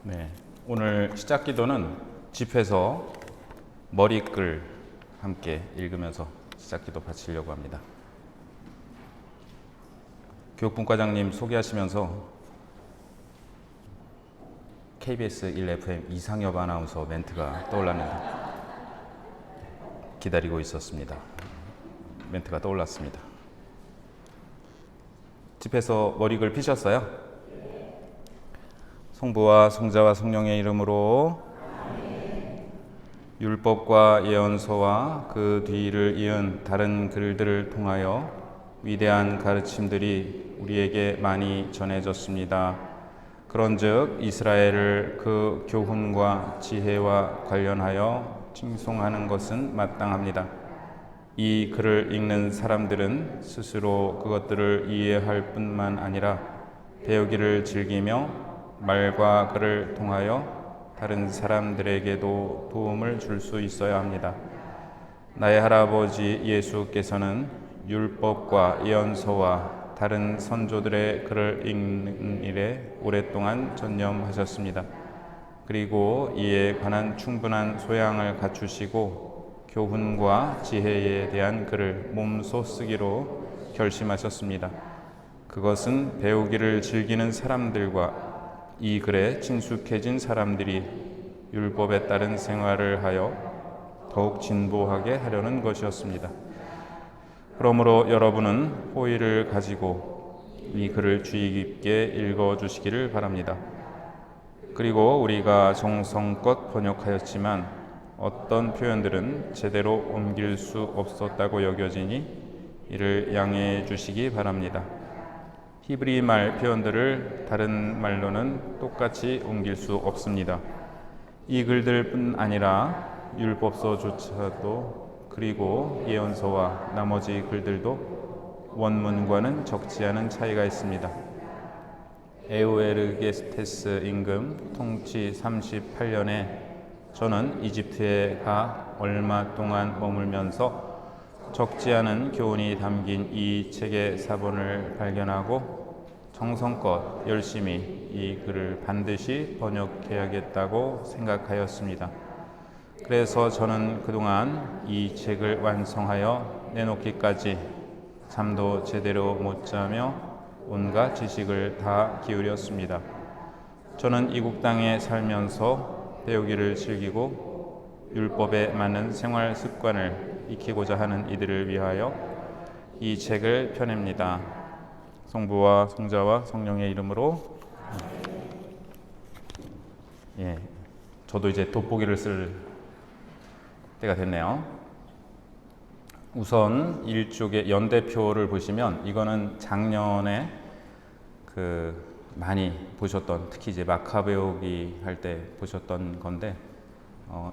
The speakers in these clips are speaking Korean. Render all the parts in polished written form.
네, 오늘 시작 기도는 집에서 머리글 함께 읽으면서 시작 기도 바치려고 합니다. 교육분과장님 소개하시면서 KBS 1FM 이상엽 아나운서 멘트가 떠올랐는데 기다리고 있었습니다. 멘트가 떠올랐습니다. 집에서 머리글 피셨어요? 성부와 성자와 성령의 이름으로 율법과 예언서와 그 뒤를 이은 다른 글들을 통하여 위대한 가르침들이 우리에게 많이 전해졌습니다. 그런즉 이스라엘을 그 교훈과 지혜와 관련하여 칭송하는 것은 마땅합니다. 이 글을 읽는 사람들은 스스로 그것들을 이해할 뿐만 아니라 배우기를 즐기며 말과 글을 통하여 다른 사람들에게도 도움을 줄 수 있어야 합니다. 나의 할아버지 예수께서는 율법과 예언서와 다른 선조들의 글을 읽는 일에 오랫동안 전념하셨습니다. 그리고 이에 관한 충분한 소양을 갖추시고 교훈과 지혜에 대한 글을 몸소 쓰기로 결심하셨습니다. 그것은 배우기를 즐기는 사람들과 이 글에 친숙해진 사람들이 율법에 따른 생활을 하여 더욱 진보하게 하려는 것이었습니다. 그러므로 여러분은 호의를 가지고 이 글을 주의 깊게 읽어주시기를 바랍니다. 그리고 우리가 정성껏 번역하였지만 어떤 표현들은 제대로 옮길 수 없었다고 여겨지니 이를 양해해 주시기 바랍니다. 히브리 말 표현들을 다른 말로는 똑같이 옮길 수 없습니다. 이 글들뿐 아니라 율법서조차도 그리고 예언서와 나머지 글들도 원문과는 적지 않은 차이가 있습니다. 에우에르게스테스 임금 통치 38년에 저는 이집트에 가 얼마 동안 머물면서 적지 않은 교훈이 담긴 이 책의 사본을 발견하고 정성껏 열심히 이 글을 반드시 번역해야겠다고 생각하였습니다. 그래서 저는 그동안 이 책을 완성하여 내놓기까지 잠도 제대로 못 자며 온갖 지식을 다 기울였습니다. 저는 이국 땅에 살면서 배우기를 즐기고 율법에 맞는 생활 습관을 익히고자 하는 이들을 위하여 이 책을 펴냅니다. 성부와 성자와 성령의 이름으로. 저도 이제 돋보기를 쓸 때가 됐네요. 우선 일쪽의 연대표를 보시면 이거는 작년에 많이 보셨던, 특히 이제 마카 배우기 할 때 보셨던 건데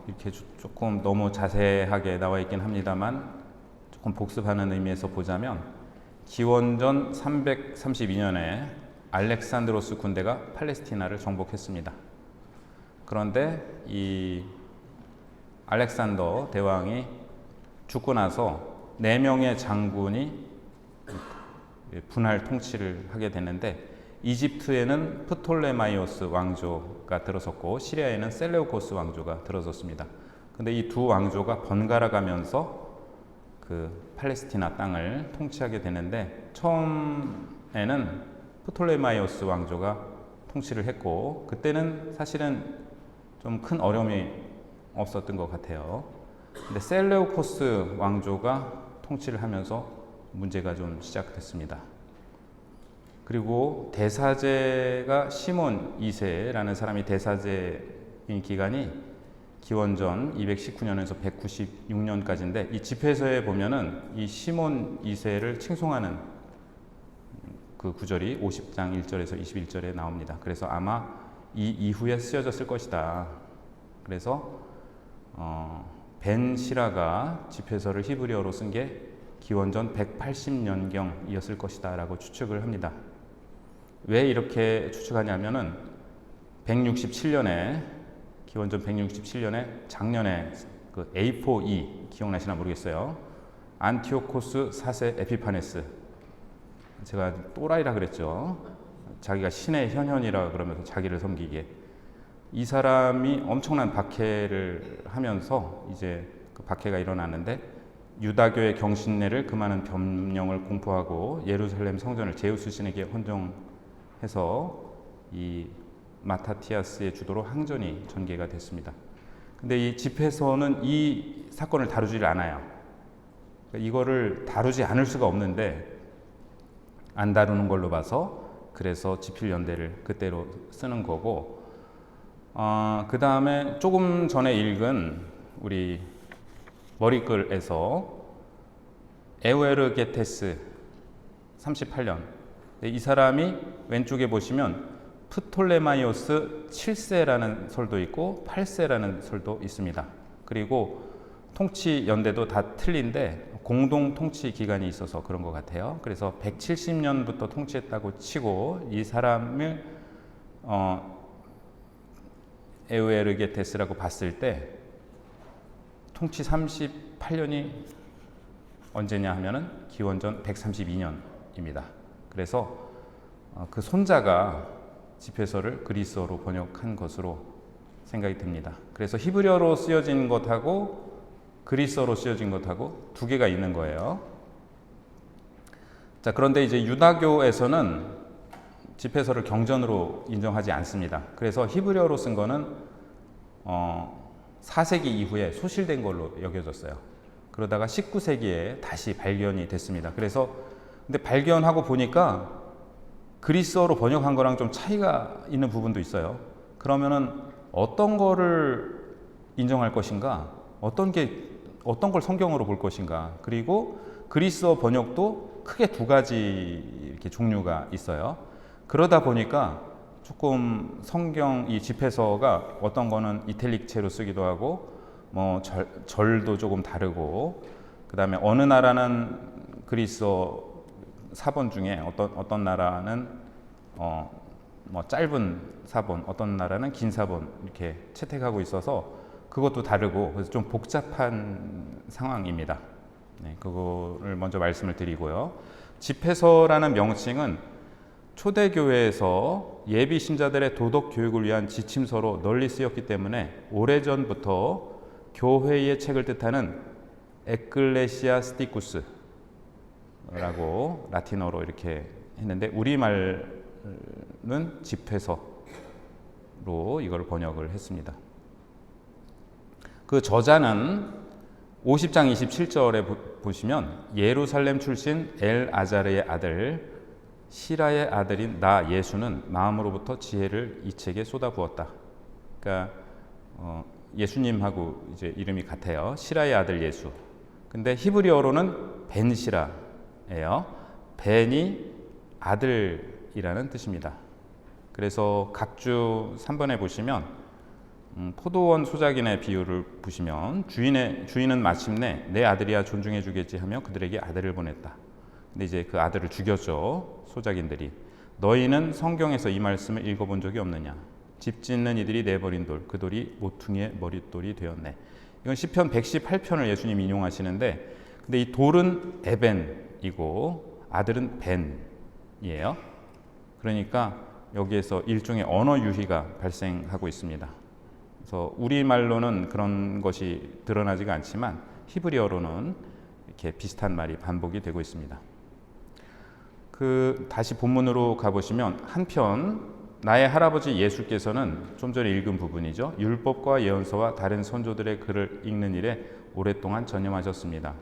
이렇게 조금 너무 자세하게 나와 있긴 합니다만 조금 복습하는 의미에서 보자면 기원전 332년에 알렉산드로스 군대가 팔레스티나를 정복했습니다. 그런데 이 알렉산더 대왕이 죽고 나서 4명의 장군이 분할 통치를 하게 됐는데 이집트에는 프톨레마이오스 왕조가 들어섰고 시리아에는 셀레우코스 왕조가 들어섰습니다. 근데 이 두 왕조가 번갈아 가면서 그 팔레스티나 땅을 통치하게 되는데 처음에는 프톨레마이오스 왕조가 통치를 했고 그때는 사실은 좀 큰 어려움이 없었던 것 같아요. 근데 셀레우코스 왕조가 통치를 하면서 문제가 좀 시작됐습니다. 그리고 대사제가 시몬 2세라는 사람이 대사제인 기간이 기원전 219년에서 196년까지인데 이 집회서에 보면은 이 시몬 2세를 칭송하는 그 구절이 50장 1절에서 21절에 나옵니다. 그래서 아마 이 이후에 쓰여졌을 것이다. 그래서 벤 시라가 집회서를 히브리어로 쓴 게 기원전 180년경이었을 것이다 라고 추측을 합니다. 왜 이렇게 추측하냐면은 167년에 기원전 167년에 작년에 그 A4E 기억나시나 모르겠어요. 안티오코스 4세 에피파네스, 제가 또라이라 그랬죠. 자기가 신의 현현이라 그러면서 자기를 섬기게 이 사람이 엄청난 박해를 하면서 이제 그 박해가 일어나는데 유다교의 경신례를 그 많은 변명을 공포하고 예루살렘 성전을 제우스 신에게 헌정해서 이 마타티아스의 주도로 항전이 전개가 됐습니다. 근데 이 집회서는 이 사건을 다루질 않아요. 그러니까 이거를 다루지 않을 수가 없는데 안 다루는 걸로 봐서 그래서 지필연대를 그때로 쓰는 거고, 그 다음에 조금 전에 읽은 우리 머리글에서 에우에르게테스 38년, 이 사람이 왼쪽에 보시면 프톨레마이오스 7세라는 설도 있고 8세라는 설도 있습니다. 그리고 통치 연대도 다 틀린데 공동 통치 기간이 있어서 그런 것 같아요. 그래서 170년부터 통치했다고 치고 이 사람을 에우에르게테스라고 봤을 때 통치 38년이 언제냐 하면은 기원전 132년입니다. 그래서 그 손자가 집회서를 그리스어로 번역한 것으로 생각이 듭니다. 그래서 히브리어로 쓰여진 것하고 그리스어로 쓰여진 것하고 두 개가 있는 거예요. 자, 그런데 이제 유다교에서는 집회서를 경전으로 인정하지 않습니다. 그래서 히브리어로 쓴 거는 4세기 이후에 소실된 걸로 여겨졌어요. 그러다가 19세기에 다시 발견이 됐습니다. 그래서 근데 발견하고 보니까 그리스어로 번역한 거랑 좀 차이가 있는 부분도 있어요. 그러면은 어떤 거를 인정할 것인가? 어떤 걸 성경으로 볼 것인가? 그리고 그리스어 번역도 크게 두 가지 이렇게 종류가 있어요. 그러다 보니까 조금 성경 이 집회서가 어떤 거는 이탈릭체로 쓰기도 하고 뭐 절도 조금 다르고, 그다음에 어느 나라는 그리스어 사본 중에 어떤 나라는 뭐 짧은 사본, 어떤 나라는 긴 사본 이렇게 채택하고 있어서 그것도 다르고, 그래서 좀 복잡한 상황입니다. 네, 그거를 먼저 말씀을 드리고요. 집회서라는 명칭은 초대교회에서 예비 신자들의 도덕 교육을 위한 지침서로 널리 쓰였기 때문에 오래전부터 교회의 책을 뜻하는 에클레시아스티쿠스 라고 라틴어로 이렇게 했는데 우리말은 집회서로 이걸 번역을 했습니다. 그 저자는 50장 27절에 보시면 예루살렘 출신 엘아자르의 아들 시라의 아들인 나 예수는 마음으로부터 지혜를 이 책에 쏟아부었다. 그러니까 예수님하고 이제 이름이 같아요. 시라의 아들 예수. 근데 히브리어로는 벤시라 예요. 벤이 아들이라는 뜻입니다. 그래서 각주 3번에 보시면 포도원 소작인의 비유를 보시면 주인은 마침내 내 아들이야 존중해 주겠지 하며 그들에게 아들을 보냈다. 근데 이제 그 아들을 죽였죠. 소작인들이. 너희는 성경에서 이 말씀을 읽어본 적이 없느냐? 집 짓는 이들이 내버린 돌, 그 돌이 모퉁이의 머릿돌이 되었네. 이건 시편 118편을 예수님 인용하시는데, 근데 이 돌은 에벤이고 아들은 벤이에요. 그러니까 여기에서 일종의 언어 유희가 발생하고 있습니다. 그래서 우리말로는 그런 것이 드러나지가 않지만 히브리어로는 이렇게 비슷한 말이 반복이 되고 있습니다. 다시 본문으로 가보시면 한편 나의 할아버지 예수께서는 좀 전에 읽은 부분이죠. 율법과 예언서와 다른 선조들의 글을 읽는 일에 오랫동안 전념하셨습니다.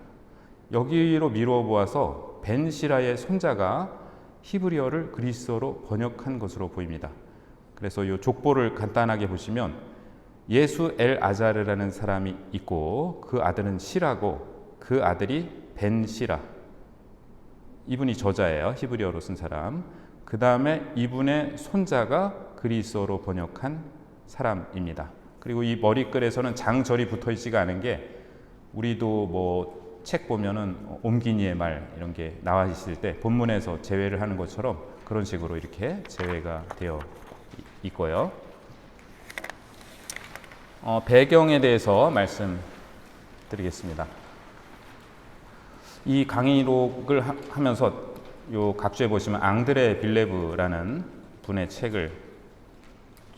여기로 미루어 보아서 벤시라의 손자가 히브리어를 그리스어로 번역한 것으로 보입니다. 그래서 이 족보를 간단하게 보시면 예수 엘아자르라는 사람이 있고 그 아들은 시라고 그 아들이 벤시라, 이분이 저자예요. 히브리어로 쓴 사람. 그 다음에 이분의 손자가 그리스어로 번역한 사람입니다. 그리고 이 머리글에서는 장절이 붙어 있지가 않은 게, 우리도 뭐 책 보면은 옴기니의 말 이런 게 나와 있을 때 본문에서 제외를 하는 것처럼 그런 식으로 이렇게 제외가 되어 있고요. 배경에 대해서 말씀드리겠습니다. 이 강의록을 하면서 요 각주에 보시면 앙드레 빌레브라는 분의 책을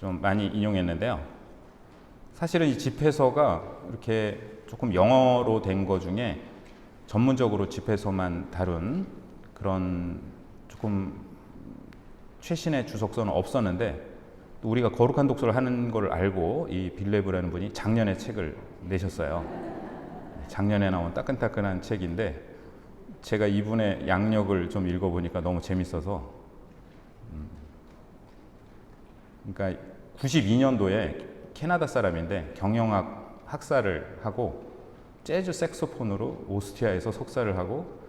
좀 많이 인용했는데요. 사실은 이 집회서가 이렇게 조금 영어로 된 거 중에 전문적으로 집회서만 다룬 그런 조금 최신의 주석서는 없었는데, 또 우리가 거룩한 독서를 하는 걸 알고 이 빌레브라는 분이 작년에 책을 내셨어요. 작년에 나온 따끈따끈한 책인데, 제가 이분의 양력을 좀 읽어보니까 너무 재밌어서, 그러니까 92년도에 캐나다 사람인데 경영학 학사를 하고 재즈 색소폰으로 오스트리아에서 석사를 하고,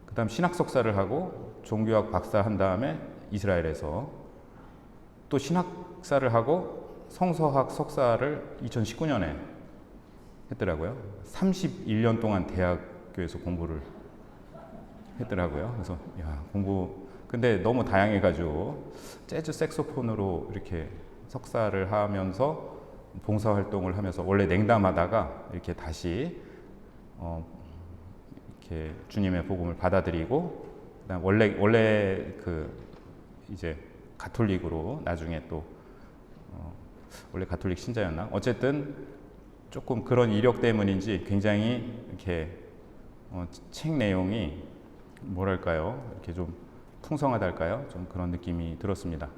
그 다음 신학 석사를 하고 종교학 박사 한 다음에 이스라엘에서 또 신학사를 하고 성서학 석사를 2019년에 했더라고요. 31년 동안 대학교에서 공부를 했더라고요. 그래서 야, 근데 너무 다양해가지고 재즈 색소폰으로 이렇게 석사를 하면서 봉사활동을 하면서 원래 냉담하다가 이렇게 다시 이렇게 주님의 복음을 받아들이고, 그다음 원래 이제 가톨릭으로 나중에 또 원래 가톨릭 신자였나? 어쨌든 조금 그런 이력 때문인지 굉장히 이렇게 책 내용이 뭐랄까요? 이렇게 좀 풍성하달까요? 좀 그런 느낌이 들었습니다.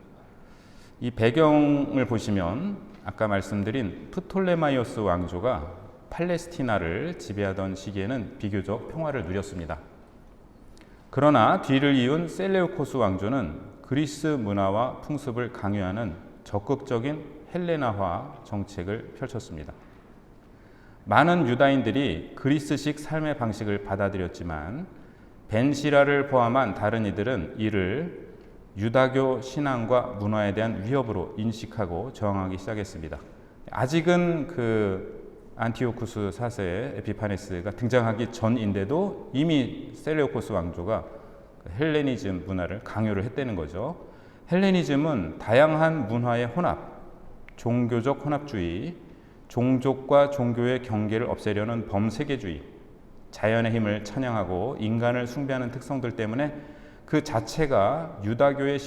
이 배경을 보시면 아까 말씀드린 프톨레마이오스 왕조가 팔레스티나를 지배하던 시기에는 비교적 평화를 누렸습니다. 그러나 뒤를 이은 셀레우코스 왕조는 그리스 문화와 풍습을 강요하는 적극적인 헬레나화 정책을 펼쳤습니다. 많은 유다인들이 그리스식 삶의 방식을 받아들였지만 벤시라를 포함한 다른 이들은 이를 유다교 신앙과 문화에 대한 위협으로 인식하고 저항하기 시작했습니다. 아직은 안티오쿠스 4세 에피파네스가 등장하기 전인데도 이미 셀레우코스 왕조가 헬레니즘 문화를 강요를 했다는 거죠. 헬레니즘은 다양한 문화의 혼합, 종교적 혼합주의, 종족과 종교의 경계를 없애려는 범세계주의, 자연의 힘을 찬양하고 인간을 숭배하는 특성들 때문에 그 자체가 유다교의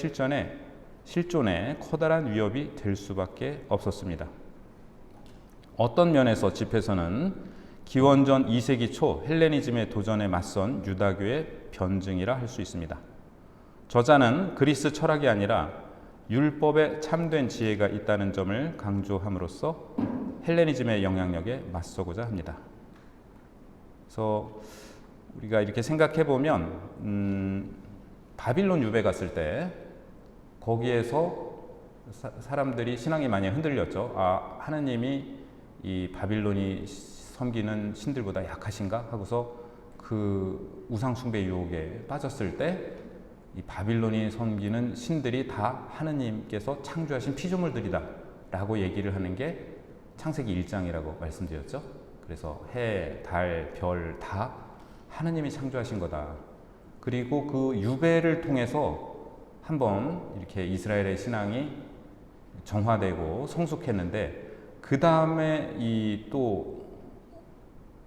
실존에 커다란 위협이 될 수밖에 없었습니다. 어떤 면에서 집회서는 기원전 2세기 초 헬레니즘의 도전에 맞선 유다교의 변증이라 할 수 있습니다. 저자는 그리스 철학이 아니라 율법에 참된 지혜가 있다는 점을 강조함으로써 헬레니즘의 영향력에 맞서고자 합니다. 그래서 우리가 이렇게 생각해 보면 바빌론 유배 갔을 때 거기에서 사람들이 신앙이 많이 흔들렸죠. 하느님이 이 바빌론이 섬기는 신들보다 약하신가 하고서 그 우상 숭배 유혹에 빠졌을 때 이 바빌론이 섬기는 신들이 다 하느님께서 창조하신 피조물들이다 라고 얘기를 하는 게 창세기 1장이라고 말씀드렸죠. 그래서 해, 달, 별 다 하느님이 창조하신 거다. 그리고 그 유배를 통해서 한번 이렇게 이스라엘의 신앙이 정화되고 성숙했는데, 그 다음에 이 또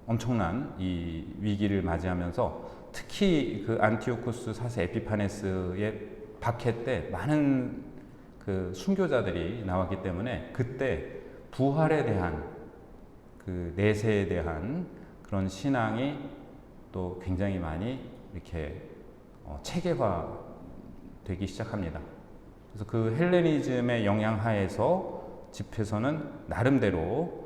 엄청난 이 위기를 맞이하면서 특히 그 안티오쿠스 4세 에피파네스의 박해 때 많은 그 순교자들이 나왔기 때문에 그때 부활에 대한 그 내세에 대한 그런 신앙이 또 굉장히 많이 이렇게 체계화되기 시작합니다. 그래서 그 헬레니즘의 영향 하에서 집회서는 나름대로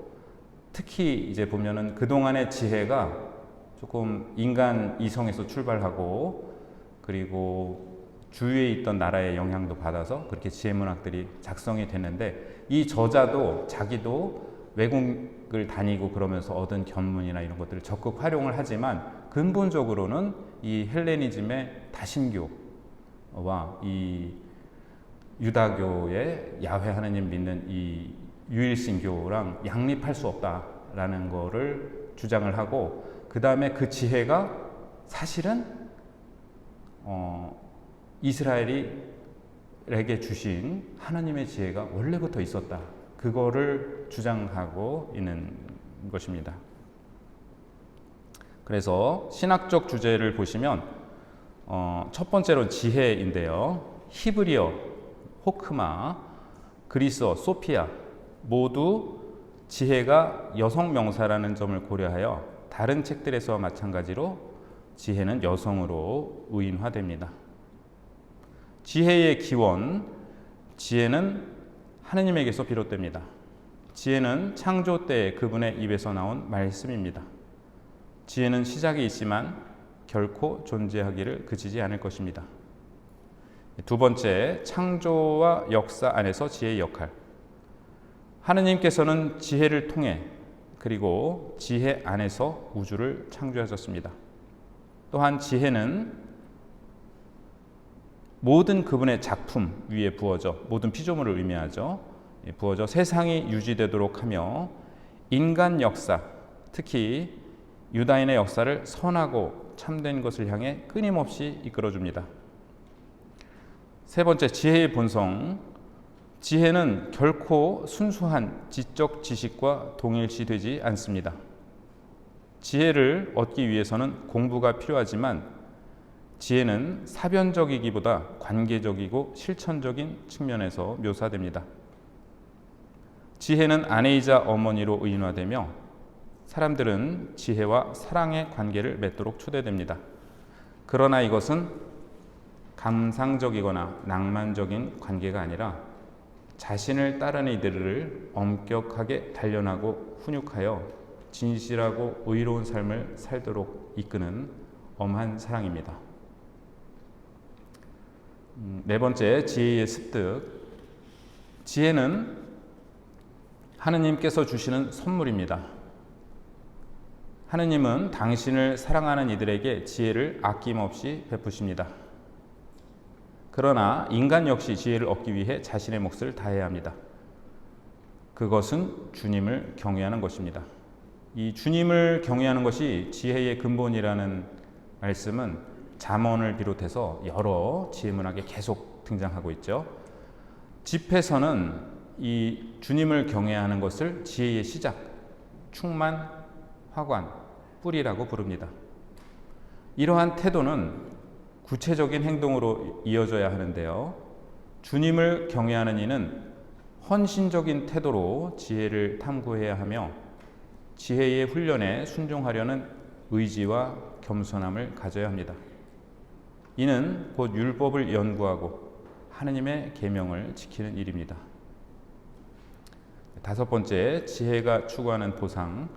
특히 이제 보면은 그동안의 지혜가 조금 인간 이성에서 출발하고 그리고 주위에 있던 나라의 영향도 받아서 그렇게 지혜문학들이 작성이 됐는데, 이 저자도 자기도 외국을 다니고 그러면서 얻은 견문이나 이런 것들을 적극 활용을 하지만 근본적으로는 이 헬레니즘의 다신교와 이 유다교의 야훼 하느님 믿는 이 유일신교랑 양립할 수 없다라는 거를 주장을 하고, 그 다음에 그 지혜가 사실은 이스라엘에게 주신 하나님의 지혜가 원래부터 있었다. 그거를 주장하고 있는 것입니다. 그래서 신학적 주제를 보시면 첫 번째로 지혜인데요. 히브리어, 호크마, 그리스어, 소피아 모두 지혜가 여성 명사라는 점을 고려하여 다른 책들에서와 마찬가지로 지혜는 여성으로 의인화됩니다. 지혜의 기원, 지혜는 하느님에게서 비롯됩니다. 지혜는 창조 때 그분의 입에서 나온 말씀입니다. 지혜는 시작이 있지만 결코 존재하기를 그치지 않을 것입니다. 두 번째, 창조와 역사 안에서 지혜의 역할. 하느님께서는 지혜를 통해 그리고 지혜 안에서 우주를 창조하셨습니다. 또한 지혜는 모든 그분의 작품 위에 부어져, 모든 피조물을 의미하죠. 부어져 세상이 유지되도록 하며 인간 역사, 특히 유다인의 역사를 선하고 참된 것을 향해 끊임없이 이끌어줍니다. 세 번째, 지혜의 본성. 지혜는 결코 순수한 지적 지식과 동일시되지 않습니다. 지혜를 얻기 위해서는 공부가 필요하지만 지혜는 사변적이기보다 관계적이고 실천적인 측면에서 묘사됩니다. 지혜는 아내이자 어머니로 의인화되며 사람들은 지혜와 사랑의 관계를 맺도록 초대됩니다. 그러나 이것은 감상적이거나 낭만적인 관계가 아니라 자신을 따르는 이들을 엄격하게 단련하고 훈육하여 진실하고 의로운 삶을 살도록 이끄는 엄한 사랑입니다. 네 번째, 지혜의 습득. 지혜는 하느님께서 주시는 선물입니다. 하느님은 당신을 사랑하는 이들에게 지혜를 아낌없이 베푸십니다. 그러나 인간 역시 지혜를 얻기 위해 자신의 몫을 다해야 합니다. 그것은 주님을 경외하는 것입니다. 이 주님을 경외하는 것이 지혜의 근본이라는 말씀은 잠언을 비롯해서 여러 지혜문학에 계속 등장하고 있죠. 집에서는 이 주님을 경외하는 것을 지혜의 시작, 충만, 화관, 뿌리라고 부릅니다. 이러한 태도는 구체적인 행동으로 이어져야 하는데요. 주님을 경외하는 이는 헌신적인 태도로 지혜를 탐구해야 하며 지혜의 훈련에 순종하려는 의지와 겸손함을 가져야 합니다. 이는 곧 율법을 연구하고 하느님의 계명을 지키는 일입니다. 다섯 번째, 지혜가 추구하는 보상.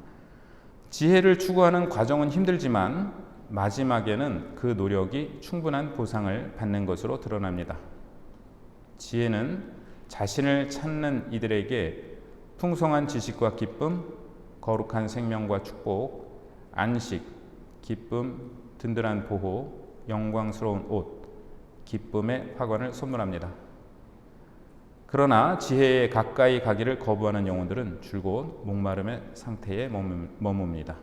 지혜를 추구하는 과정은 힘들지만 마지막에는 그 노력이 충분한 보상을 받는 것으로 드러납니다. 지혜는 자신을 찾는 이들에게 풍성한 지식과 기쁨, 거룩한 생명과 축복, 안식, 기쁨, 든든한 보호, 영광스러운 옷, 기쁨의 화관을 선물합니다. 그러나 지혜에 가까이 가기를 거부하는 영혼들은 줄곧 목마름의 상태에 머뭅니다.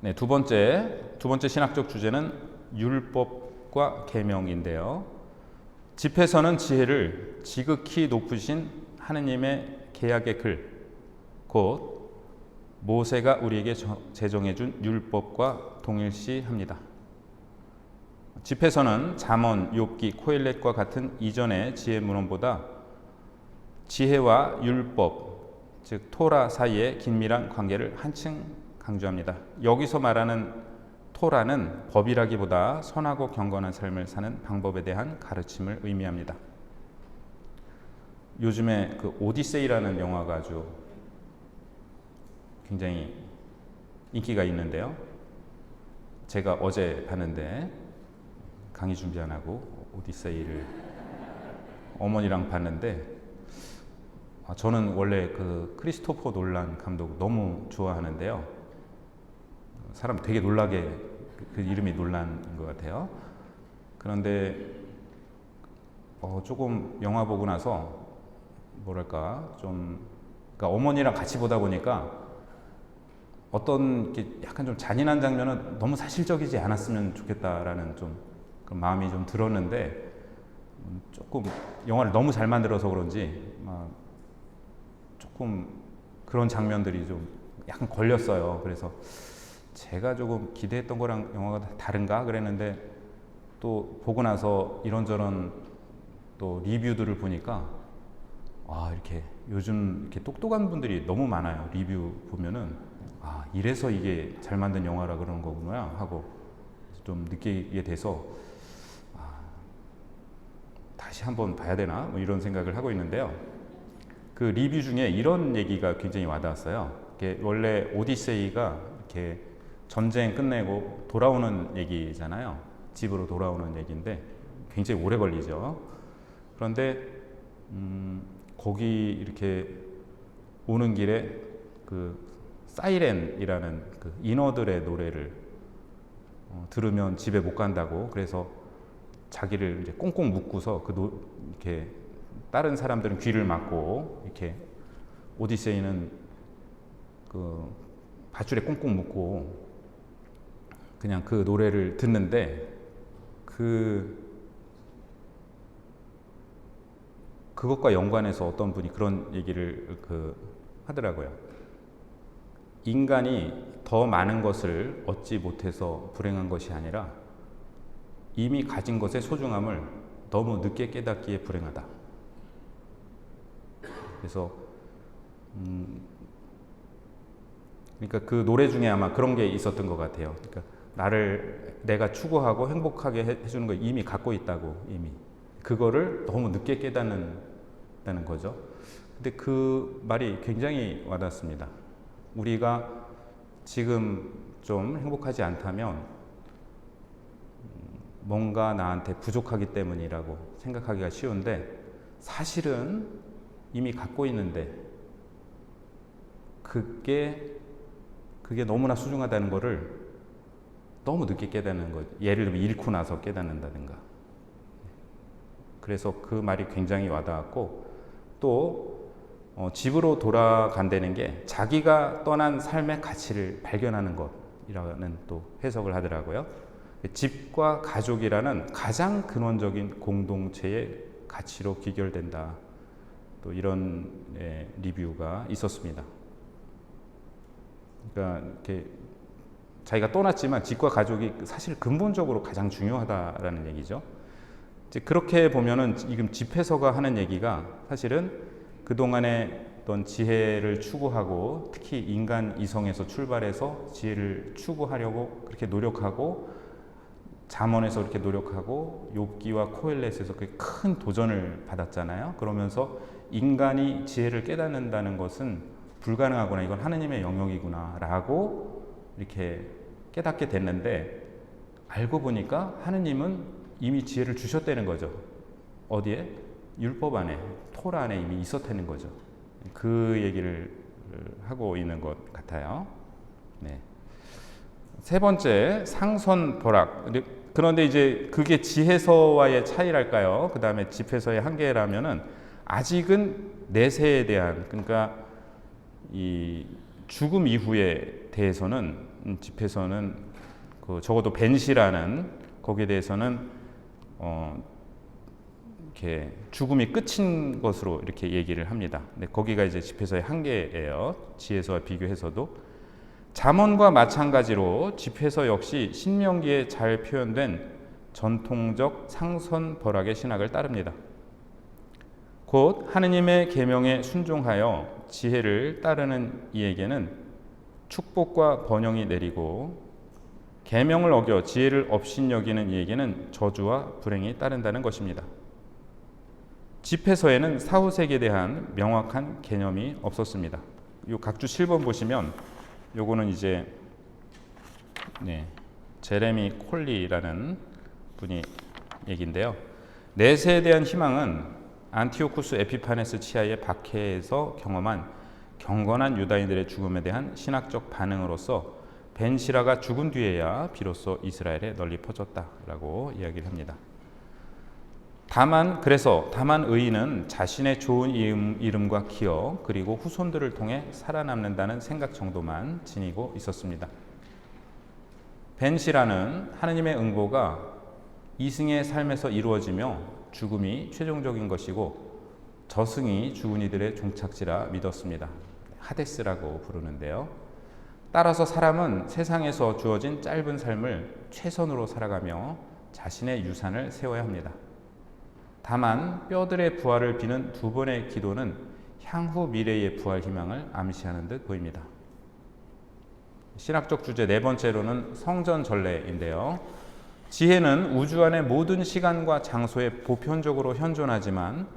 네, 두 번째 신학적 주제는 율법과 계명인데요. 집에서는 지혜를 지극히 높으신 하느님의 계약의 글, 곧 모세가 우리에게 제정해준 율법과 동일시합니다. 집에서는 잠언, 욥기, 코엘렛과 같은 이전의 지혜 문헌보다 지혜와 율법, 즉 토라 사이의 긴밀한 관계를 한층 강조합니다. 여기서 말하는 토라는 법이라기보다 선하고 경건한 삶을 사는 방법에 대한 가르침을 의미합니다. 요즘에 그 오디세이라는 영화가 아주 굉장히 인기가 있는데요. 제가 어제 봤는데 강의 준비 안 하고 오디세이를 어머니랑 봤는데 저는 원래 그 크리스토퍼 놀란 감독 너무 좋아하는데요. 사람 되게 놀라게 그 이름이 놀란 것 같아요. 그런데 조금 영화 보고 나서 뭐랄까 좀 그러니까 어머니랑 같이 보다 보니까 어떤 약간 좀 잔인한 장면은 너무 사실적이지 않았으면 좋겠다라는 좀 그런 마음이 좀 들었는데 조금 영화를 너무 잘 만들어서 그런지 조금 그런 장면들이 좀 약간 걸렸어요. 그래서 제가 조금 기대했던 거랑 영화가 다른가 그랬는데 또 보고 나서 이런저런 또 리뷰들을 보니까 이렇게 요즘 이렇게 똑똑한 분들이 너무 많아요. 리뷰 보면은 이래서 이게 잘 만든 영화라 그러는 거구나 하고 좀 느끼게 돼서 다시 한번 봐야 되나 뭐 이런 생각을 하고 있는데요. 그 리뷰 중에 이런 얘기가 굉장히 와닿았어요. 원래 오디세이가 이렇게 전쟁 끝내고 돌아오는 얘기잖아요. 집으로 돌아오는 얘기인데 굉장히 오래 걸리죠. 그런데 거기 이렇게 오는 길에 그 사이렌이라는 그 인어들의 노래를 들으면 집에 못 간다고, 그래서 자기를 이제 꽁꽁 묶고서 이렇게 다른 사람들은 귀를 막고 이렇게 오디세이는 그 밧줄에 꽁꽁 묶고 그냥 그 노래를 듣는데 그것과 연관해서 어떤 분이 그런 얘기를 하더라고요. 인간이 더 많은 것을 얻지 못해서 불행한 것이 아니라 이미 가진 것의 소중함을 너무 늦게 깨닫기에 불행하다. 그래서 그러니까 그 노래 중에 아마 그런 게 있었던 것 같아요. 그러니까 내가 추구하고 행복하게 해주는 걸 이미 갖고 있다고, 이미 그거를 너무 늦게 깨닫는다는 거죠. 근데 그 말이 굉장히 와닿습니다. 우리가 지금 좀 행복하지 않다면 뭔가 나한테 부족하기 때문이라고 생각하기가 쉬운데, 사실은 이미 갖고 있는데 그게 너무나 소중하다는 거를 너무 늦게 깨닫는 거죠. 예를 들면 잃고 나서 깨닫는다든가. 그래서 그 말이 굉장히 와닿았고, 또 집으로 돌아간다는 게 자기가 떠난 삶의 가치를 발견하는 것이라는 또 해석을 하더라고요. 집과 가족이라는 가장 근원적인 공동체의 가치로 귀결된다. 또 이런 리뷰가 있었습니다. 그러니까 이렇게 자기가 떠났지만 집과 가족이 사실 근본적으로 가장 중요하다라는 얘기죠. 이제 그렇게 보면은 지금 집회서가 하는 얘기가 사실은 그동안의 어떤 지혜를 추구하고, 특히 인간 이성에서 출발해서 지혜를 추구하려고 그렇게 노력하고, 잠언에서 그렇게 노력하고, 욥기와 코엘렛에서 그렇게 큰 도전을 받았잖아요. 그러면서 인간이 지혜를 깨닫는다는 것은 불가능하구나, 이건 하느님의 영역이구나 라고 이렇게 깨닫게 됐는데, 알고 보니까 하느님은 이미 지혜를 주셨다는 거죠. 어디에? 율법 안에, 토라 안에 이미 있었다는 거죠. 그 얘기를 하고 있는 것 같아요. 네. 세 번째, 상선벌악. 그런데 이제 그게 지혜서와의 차이랄까요? 그 다음에 집회서의 한계라면은 아직은 내세에 대한, 그러니까 이 죽음 이후에 대해서는 집회서는 적어도 벤시라는 거기에 대해서는 이렇게 죽음이 끝인 것으로 이렇게 얘기를 합니다. 근데 거기가 이제 집회서의 한계예요. 지혜서와 비교해서도. 잠언과 마찬가지로 집회서 역시 신명기에 잘 표현된 전통적 상선벌악의 신학을 따릅니다. 곧 하느님의 계명에 순종하여 지혜를 따르는 이에게는 축복과 번영이 내리고, 계명을 어겨 지혜를 업신여기는 이에게는 저주와 불행이 따른다는 것입니다. 집회서에는 사후세계에 대한 명확한 개념이 없었습니다. 이 각주 7번 보시면 요거는 이제 제레미 콜리라는 분이 얘기인데요. 내세에 대한 희망은 안티오쿠스 에피파네스 치하의 박해에서 경험한 경건한 유다인들의 죽음에 대한 신학적 반응으로서 벤시라가 죽은 뒤에야 비로소 이스라엘에 널리 퍼졌다라고 이야기를 합니다. 다만 의인은 자신의 좋은 이름과 기억, 그리고 후손들을 통해 살아남는다는 생각 정도만 지니고 있었습니다. 벤시라는 하느님의 응보가 이승의 삶에서 이루어지며 죽음이 최종적인 것이고 저승이 죽은 이들의 종착지라 믿었습니다. 하데스라고 부르는데요. 따라서 사람은 세상에서 주어진 짧은 삶을 최선으로 살아가며 자신의 유산을 세워야 합니다. 다만 뼈들의 부활을 비는 두 번의 기도는 향후 미래의 부활 희망을 암시하는 듯 보입니다. 신학적 주제 네 번째로는 성전 전례인데요. 지혜는 우주 안의 모든 시간과 장소에 보편적으로 현존하지만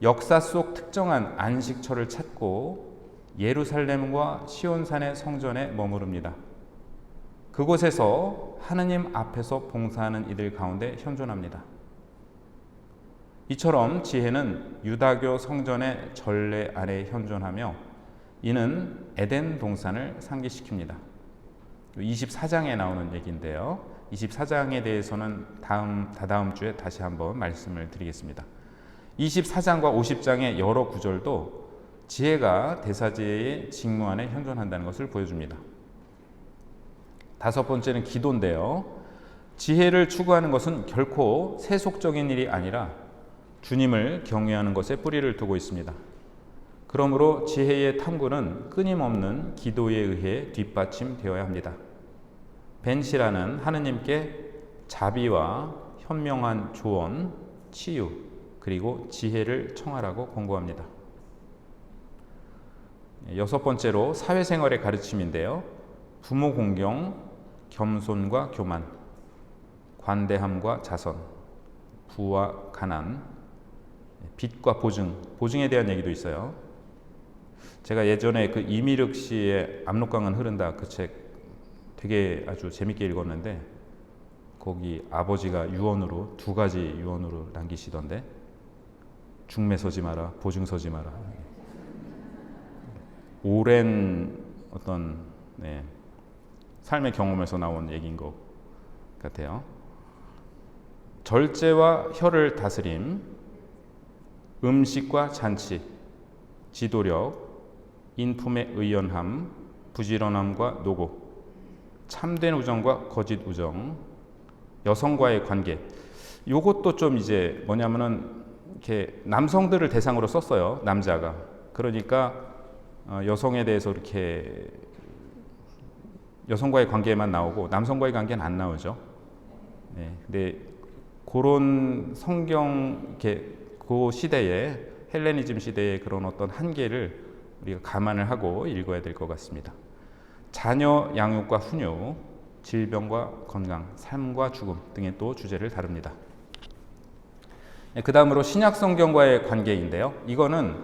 역사 속 특정한 안식처를 찾고 예루살렘과 시온산의 성전에 머무릅니다. 그곳에서 하느님 앞에서 봉사하는 이들 가운데 현존합니다. 이처럼 지혜는 유다교 성전의 전례 아래 현존하며 이는 에덴 동산을 상기시킵니다. 24장에 나오는 얘기인데요. 24장에 대해서는 다다음 주에 다시 한번 말씀을 드리겠습니다. 24장과 50장의 여러 구절도 지혜가 대사지혜의 직무 안에 현존한다는 것을 보여줍니다. 다섯 번째는 기도인데요. 지혜를 추구하는 것은 결코 세속적인 일이 아니라 주님을 경외하는 것에 뿌리를 두고 있습니다. 그러므로 지혜의 탐구는 끊임없는 기도에 의해 뒷받침되어야 합니다. 벤시라는 하느님께 자비와 현명한 조언, 치유, 그리고 지혜를 청하라고 권고합니다. 여섯 번째로 사회생활의 가르침인데요. 부모 공경, 겸손과 교만, 관대함과 자선, 부와 가난, 빚과 보증에 대한 얘기도 있어요. 제가 예전에 그 이미륵 씨의 압록강은 흐른다 그 책 되게 아주 재밌게 읽었는데 거기 아버지가 유언으로 두 가지 유언으로 남기시던데 중매 서지 마라, 보증 서지 마라. 오랜 어떤 삶의 경험에서 나온 얘기인 것 같아요. 절제와 혀를 다스림, 음식과 잔치, 지도력, 인품의 의연함, 부지런함과 노고, 참된 우정과 거짓 우정, 여성과의 관계. 요것도 좀 이제 뭐냐면은 이렇게 남성들을 대상으로 썼어요. 남자가. 그러니까 여성에 대해서 이렇게 여성과의 관계만 나오고 남성과의 관계는 안 나오죠. 네, 근데 그런 성경 이렇게 그 시대에 헬레니즘 시대의 그런 어떤 한계를 우리가 감안을 하고 읽어야 될 것 같습니다. 자녀 양육과 훈육, 질병과 건강, 삶과 죽음 등의 또 주제를 다룹니다. 그 다음으로 신약 성경과의 관계인데요. 이거는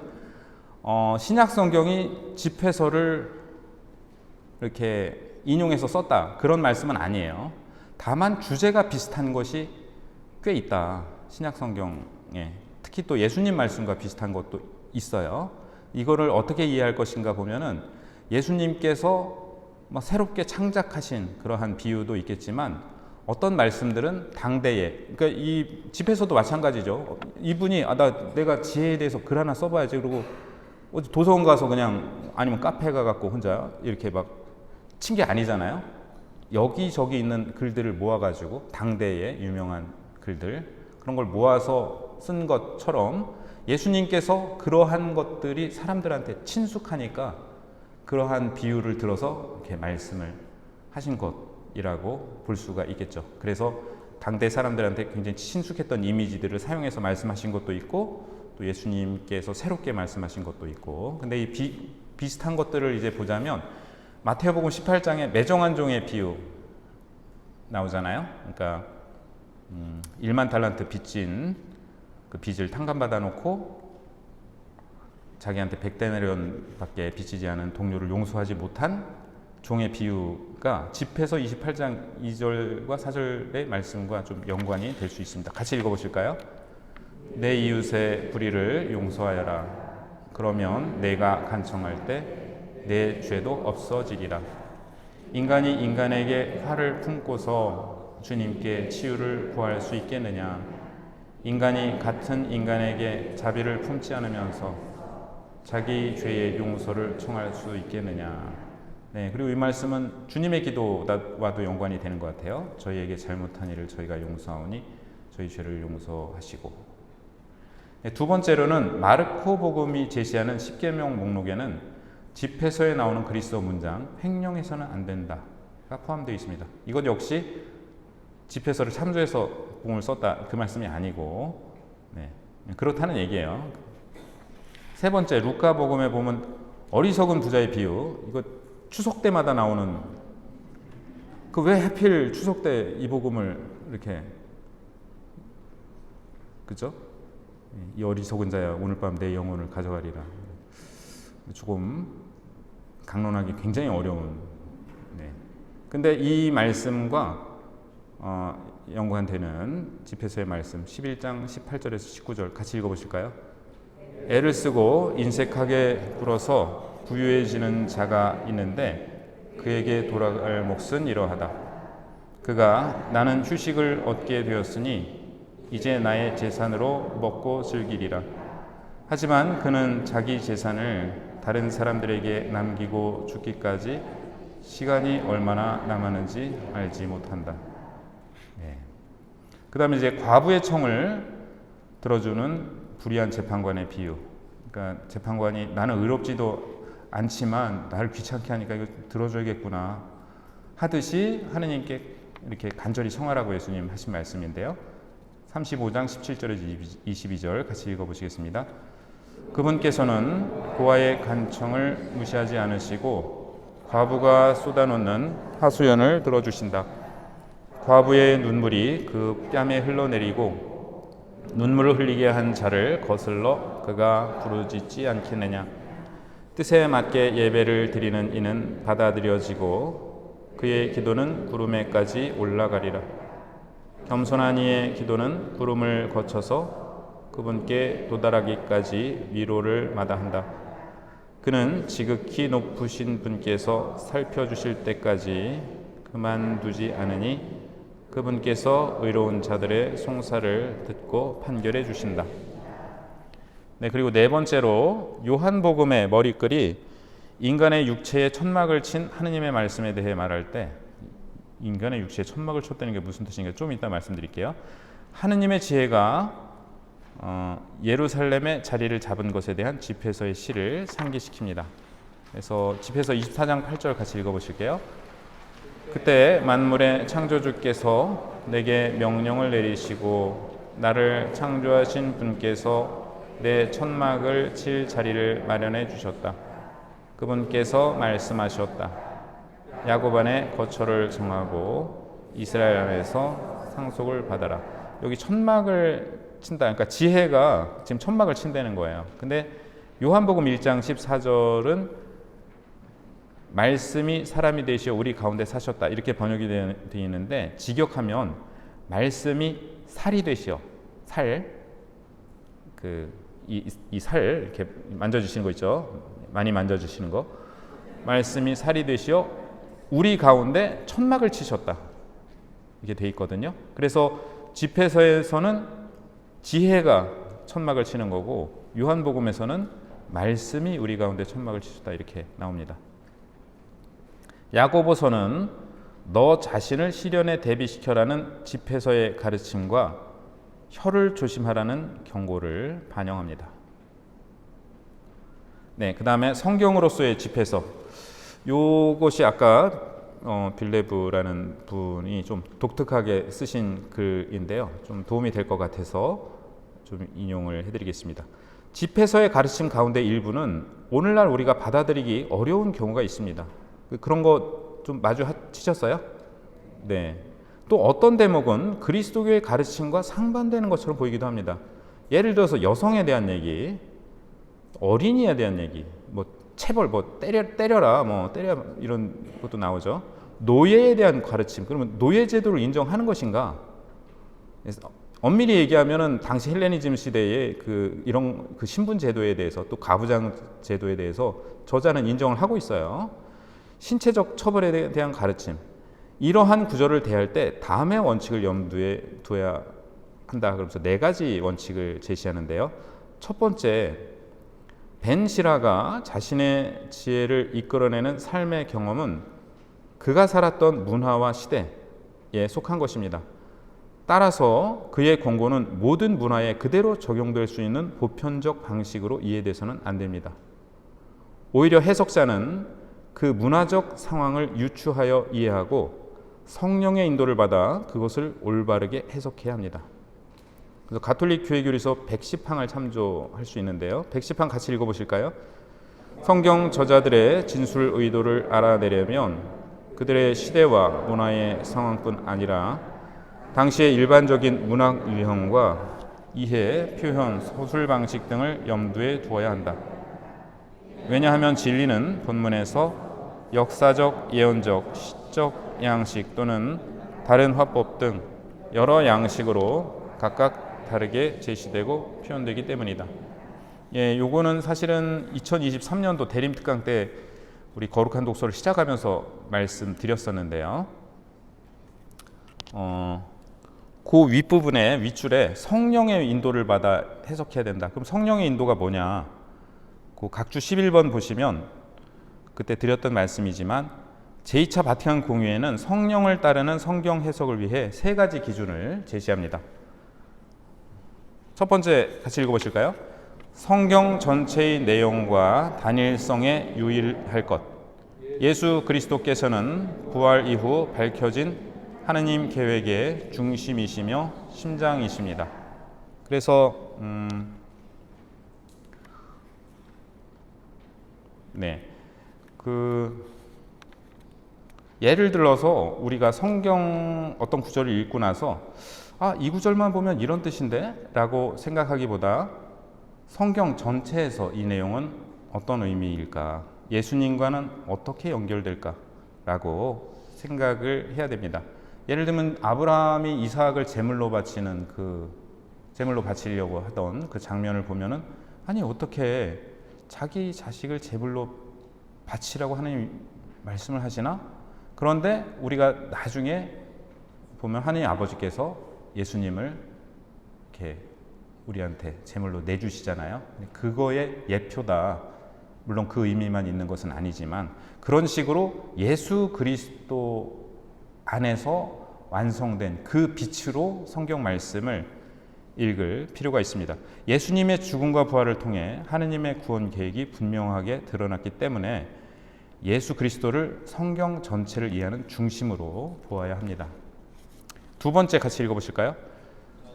신약 성경이 집회서를 이렇게 인용해서 썼다 그런 말씀은 아니에요. 다만 주제가 비슷한 것이 꽤 있다. 신약 성경에 특히 또 예수님 말씀과 비슷한 것도 있어요. 이거를 어떻게 이해할 것인가 보면은 예수님께서 새롭게 창작하신 그러한 비유도 있겠지만 어떤 말씀들은 당대에, 그러니까 이 집에서도 마찬가지죠. 이분이 내가 지혜에 대해서 글 하나 써봐야지 그러고 도서관 가서 그냥 아니면 카페 가갖고 혼자 이렇게 막 친 게 아니잖아요. 여기저기 있는 글들을 모아가지고 당대의 유명한 글들 그런 걸 모아서 쓴 것처럼 예수님께서 그러한 것들이 사람들한테 친숙하니까 그러한 비유를 들어서 이렇게 말씀을 하신 것이라고 볼 수가 있겠죠. 그래서 당대 사람들한테 굉장히 친숙했던 이미지들을 사용해서 말씀하신 것도 있고 또 예수님께서 새롭게 말씀하신 것도 있고 근데 이 비슷한 것들을 이제 보자면 마태복음 18장에 매정한 종의 비유 나오잖아요. 그러니까 1만 달란트 빚진 그 빚을 탕감받아 놓고 자기한테 100데나리온밖에 빚지지 않은 동료를 용서하지 못한 종의 비유가 집회서 28장 2절과 4절의 말씀과 좀 연관이 될 수 있습니다. 같이 읽어보실까요? 내 이웃의 불의를 용서하여라. 그러면 내가 간청할 때 내 죄도 없어지리라. 인간이 인간에게 화를 품고서 주님께 치유를 구할 수 있겠느냐? 인간이 같은 인간에게 자비를 품지 않으면서 자기 죄의 용서를 청할 수 있겠느냐? 네, 그리고 이 말씀은 주님의 기도와도 연관이 되는 것 같아요. 저희에게 잘못한 일을 저희가 용서하오니 저희 죄를 용서하시고. 네, 두 번째로는 마르코 복음이 제시하는 십계명 목록에는 집회서에 나오는 그리스도 문장 횡령해서는 안 된다가 포함되어 있습니다. 이것 역시 집회서를 참조해서 복음을 썼다 그 말씀이 아니고 네, 그렇다는 얘기예요. 세 번째, 루카복음에 보면 어리석은 부자의 비유, 이거 추석 때마다 나오는, 그 왜 하필 추석 때 이 복음을 이렇게, 그죠? 이 어리석은 자야 오늘 밤 내 영혼을 가져가리라. 조금 강론하기 굉장히 어려운. 네. 근데 이 말씀과 연관되는 집회서의 말씀 11장 18절에서 19절 같이 읽어보실까요? 애를 쓰고 인색하게 굴어서 부유해지는 자가 있는데 그에게 돌아갈 몫은 이러하다. 그가 나는 휴식을 얻게 되었으니 이제 나의 재산으로 먹고 즐기리라. 하지만 그는 자기 재산을 다른 사람들에게 남기고 죽기까지 시간이 얼마나 남았는지 알지 못한다. 네. 그 다음에 이제 과부의 청을 들어주는 불의한 재판관의 비유. 그러니까 재판관이 나는 의롭지도 않지만 나를 귀찮게 하니까 이거 들어줘야겠구나 하듯이 하느님께 이렇게 간절히 청하라고 예수님 하신 말씀인데요. 35장 17절에서 22절 같이 읽어보시겠습니다. 그분께서는 고아의 간청을 무시하지 않으시고 과부가 쏟아놓는 하소연을 들어주신다. 과부의 눈물이 그 뺨에 흘러내리고 눈물을 흘리게 한 자를 거슬러 그가 부르짖지 않겠느냐. 뜻에 맞게 예배를 드리는 이는 받아들여지고 그의 기도는 구름에까지 올라가리라. 겸손한 이의 기도는 구름을 거쳐서 그분께 도달하기까지 위로를 마다한다. 그는 지극히 높으신 분께서 살펴주실 때까지 그만두지 않으니 그분께서 의로운 자들의 송사를 듣고 판결해 주신다. 네, 그리고 네 번째로 요한복음의 머리글이 인간의 육체에 천막을 친 하느님의 말씀에 대해 말할 때, 인간의 육체에 천막을 쳤다는 게 무슨 뜻인가 좀 이따 말씀드릴게요. 하느님의 지혜가 예루살렘의 자리를 잡은 것에 대한 집회서의 시를 상기시킵니다. 그래서 집회서 24장 8절 같이 읽어보실게요. 그때 만물의 창조주께서 내게 명령을 내리시고 나를 창조하신 분께서 내 천막을 칠 자리를 마련해 주셨다. 그분께서 말씀하셨다. 야곱 안에 거처를 정하고 이스라엘 안에서 상속을 받아라. 여기 천막을 친다. 그러니까 지혜가 지금 천막을 친다는 거예요. 근데 요한복음 1장 14절은 말씀이 사람이 되시어 우리 가운데 사셨다. 이렇게 번역이 되어 있는데 직역하면 말씀이 살이 되시어 살, 이 살 이렇게 만져주시는 거 있죠. 많이 만져주시는 거. 말씀이 살이 되시어 우리 가운데 천막을 치셨다. 이게 돼 있거든요. 그래서 집회서에서는 지혜가 천막을 치는 거고 요한복음에서는 말씀이 우리 가운데 천막을 치셨다. 이렇게 나옵니다. 야고보서는 너 자신을 시련에 대비시켜라는 집회서의 가르침과 혀를 조심하라는 경고를 반영합니다. 네, 그 다음에 성경으로서의 집회서. 요것이 아까 빌레브라는 분이 좀 독특하게 쓰신 글인데요. 좀 도움이 될 것 같아서 좀 인용을 해드리겠습니다. 집회서의 가르침 가운데 일부는 오늘날 우리가 받아들이기 어려운 경우가 있습니다. 그런 거 좀 마주치셨어요? 네. 또 어떤 대목은 그리스도교의 가르침과 상반되는 것처럼 보이기도 합니다. 예를 들어서 여성에 대한 얘기, 어린이에 대한 얘기, 뭐 체벌, 뭐 때려라, 뭐 때려 이런 것도 나오죠. 노예에 대한 가르침, 그러면 노예 제도를 인정하는 것인가? 엄밀히 얘기하면은 당시 헬레니즘 시대에 이런 신분 제도에 대해서 또 가부장 제도에 대해서 저자는 인정을 하고 있어요. 신체적 처벌에 대한 가르침, 이러한 구절을 대할 때 다음의 원칙을 염두에 둬야 한다. 그러면서 네 가지 원칙을 제시하는데요. 첫 번째, 벤 시라가 자신의 지혜를 이끌어내는 삶의 경험은 그가 살았던 문화와 시대에 속한 것입니다. 따라서 그의 권고는 모든 문화에 그대로 적용될 수 있는 보편적 방식으로 이해돼서는 안 됩니다. 오히려 해석자는 그 문화적 상황을 유추하여 이해하고 성령의 인도를 받아 그것을 올바르게 해석해야 합니다. 그래서 가톨릭 교회교리서 110항을 참조할 수 있는데요. 110항 같이 읽어보실까요? 성경 저자들의 진술 의도를 알아내려면 그들의 시대와 문화의 상황뿐 아니라 당시의 일반적인 문학 유형과 이해, 표현, 서술 방식 등을 염두에 두어야 한다. 왜냐하면 진리는 본문에서 역사적, 예언적, 시적 양식 또는 다른 화법 등 여러 양식으로 각각 다르게 제시되고 표현되기 때문이다. 예, 요거는 사실은 2023년도 대림특강 때 우리 거룩한 독서를 시작하면서 말씀드렸었는데요. 그 윗부분에 윗줄에 성령의 인도를 받아 해석해야 된다. 그럼 성령의 인도가 뭐냐? 그 각주 11번 보시면 그때 드렸던 말씀이지만 제2차 바티칸 공의회는 성령을 따르는 성경 해석을 위해 세 가지 기준을 제시합니다. 첫 번째 같이 읽어보실까요? 성경 전체의 내용과 단일성에 유일할 것. 예수 그리스도께서는 부활 이후 밝혀진 하느님 계획의 중심이시며 심장이십니다. 그래서 예를 들어서 우리가 성경 어떤 구절을 읽고 나서 이 구절만 보면 이런 뜻인데? 라고 생각하기보다 성경 전체에서 이 내용은 어떤 의미일까? 예수님과는 어떻게 연결될까? 라고 생각을 해야 됩니다. 예를 들면 아브라함이 이삭을 제물로 바치려고 하던 그 장면을 보면은 아니 어떻게 자기 자식을 제물로 바치라고 하나님 말씀을 하시나? 그런데 우리가 나중에 보면 하나님 아버지께서 예수님을 이렇게 우리한테 제물로 내주시잖아요. 그거의 예표다. 물론 그 의미만 있는 것은 아니지만 그런 식으로 예수 그리스도 안에서 완성된 그 빛으로 성경 말씀을 읽을 필요가 있습니다. 예수님의 죽음과 부활을 통해 하느님의 구원 계획이 분명하게 드러났기 때문에 예수 그리스도를 성경 전체를 이해하는 중심으로 보아야 합니다. 두 번째 같이 읽어보실까요?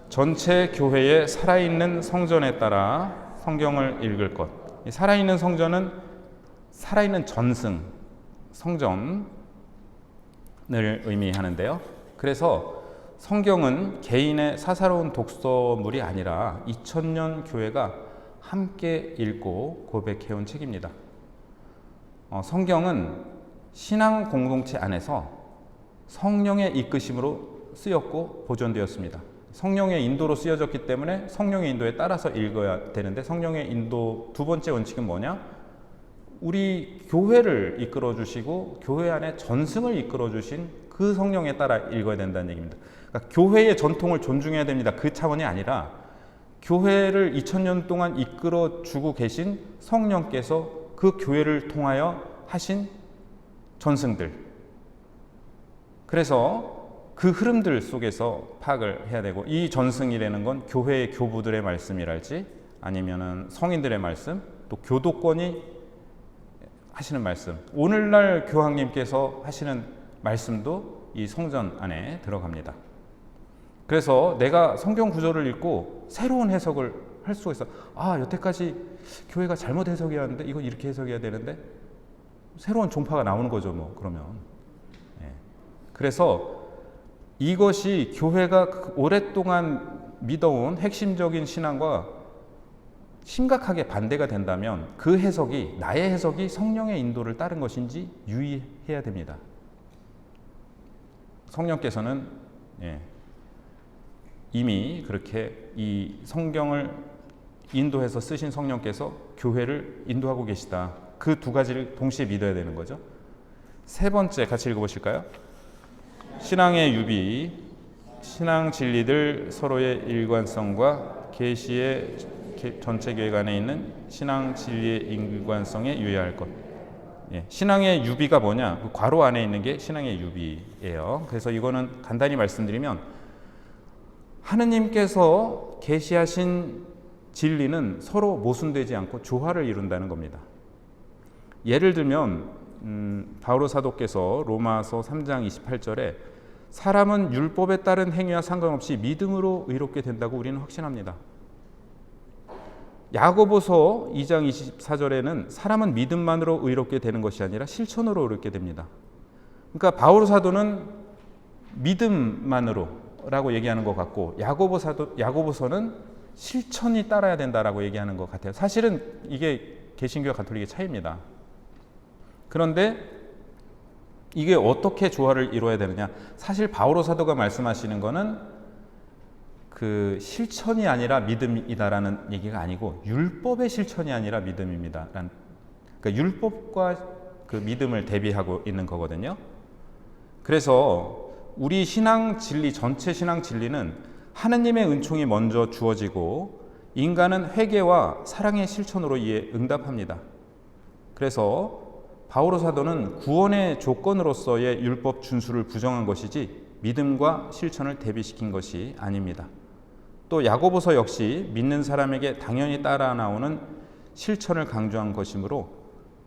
전체 교회의 살아있는 성전에 따라 성경을 읽을 것. 살아있는 성전은 살아있는 전승, 성전을 의미하는데요. 그래서 성경은 개인의 사사로운 독서물이 아니라 2000년 교회가 함께 읽고 고백해온 책입니다. 성경은 신앙 공동체 안에서 성령의 이끄심으로 쓰였고 보존되었습니다. 성령의 인도로 쓰여졌기 때문에 성령의 인도에 따라서 읽어야 되는데 성령의 인도 두 번째 원칙은 뭐냐? 우리 교회를 이끌어 주시고 교회 안에 전승을 이끌어 주신 그 성령에 따라 읽어야 된다는 얘기입니다. 그러니까 교회의 전통을 존중해야 됩니다. 그 차원이 아니라 교회를 2000년 동안 이끌어 주고 계신 성령께서 그 교회를 통하여 하신 전승들. 그래서 그 흐름들 속에서 파악을 해야 되고 이 전승이라는 건 교회의 교부들의 말씀이랄지 아니면은 성인들의 말씀 또 교도권이 하시는 말씀 오늘날 교황님께서 하시는 말씀도 이 성전 안에 들어갑니다. 그래서 내가 성경 구절을 읽고 새로운 해석을 할 수가 있어. 여태까지 교회가 잘못 해석이었는데 이거 이렇게 해석해야 되는데 새로운 종파가 나오는 거죠. 뭐 그러면 그래서 이것이 교회가 오랫동안 믿어온 핵심적인 신앙과 심각하게 반대가 된다면 그 해석이 나의 해석이 성령의 인도를 따른 것인지 유의해야 됩니다. 성령께서는 이미 그렇게 이 성경을 인도해서 쓰신 성령께서 교회를 인도하고 계시다. 그 두 가지를 동시에 믿어야 되는 거죠. 세 번째 같이 읽어보실까요? 신앙의 유비, 신앙 진리들 서로의 일관성과 계시의 전체 교회 안에 있는 신앙 진리의 일관성에 유의할 것. 신앙의 유비가 뭐냐? 그 괄호 안에 있는 게 신앙의 유비예요. 그래서 이거는 간단히 말씀드리면 하느님께서 계시하신 진리는 서로 모순되지 않고 조화를 이룬다는 겁니다. 예를 들면 바오로 사도께서 로마서 3장 28절에 사람은 율법에 따른 행위와 상관없이 믿음으로 의롭게 된다고 우리는 확신합니다. 야고보서 2장 24절에는 사람은 믿음만으로 의롭게 되는 것이 아니라 실천으로 의롭게 됩니다. 그러니까 바울 사도는 믿음만으로라고 얘기하는 것 같고 야고보서는 실천이 따라야 된다라고 얘기하는 것 같아요. 사실은 이게 개신교와 가톨릭의 차이입니다. 그런데 이게 어떻게 조화를 이루어야 되느냐? 사실 바오로 사도가 말씀하시는 거는 그 실천이 아니라 믿음이다라는 얘기가 아니고 율법의 실천이 아니라 믿음입니다. 그러니까 율법과 그 믿음을 대비하고 있는 거거든요. 그래서 우리 신앙 진리, 전체 신앙 진리는 하느님의 은총이 먼저 주어지고 인간은 회개와 사랑의 실천으로 이에 응답합니다. 그래서 바오로 사도는 구원의 조건으로서의 율법 준수를 부정한 것이지 믿음과 실천을 대비시킨 것이 아닙니다. 또 야고보서 역시 믿는 사람에게 당연히 따라 나오는 실천을 강조한 것이므로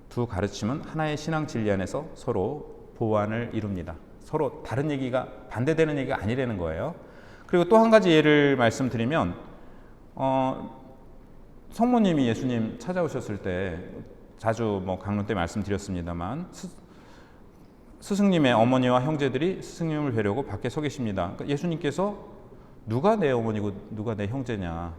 두 가르침은 하나의 신앙 진리 안에서 서로 보완을 이룹니다. 서로 다른 얘기가 반대되는 얘기가 아니라는 거예요. 그리고 또 한 가지 예를 말씀드리면 성모님이 예수님 찾아오셨을 때 자주 강론 때 말씀드렸습니다만 스승님의 어머니와 형제들이 스승님을 뵈려고 밖에 서 계십니다. 그러니까 예수님께서 누가 내 어머니고 누가 내 형제냐?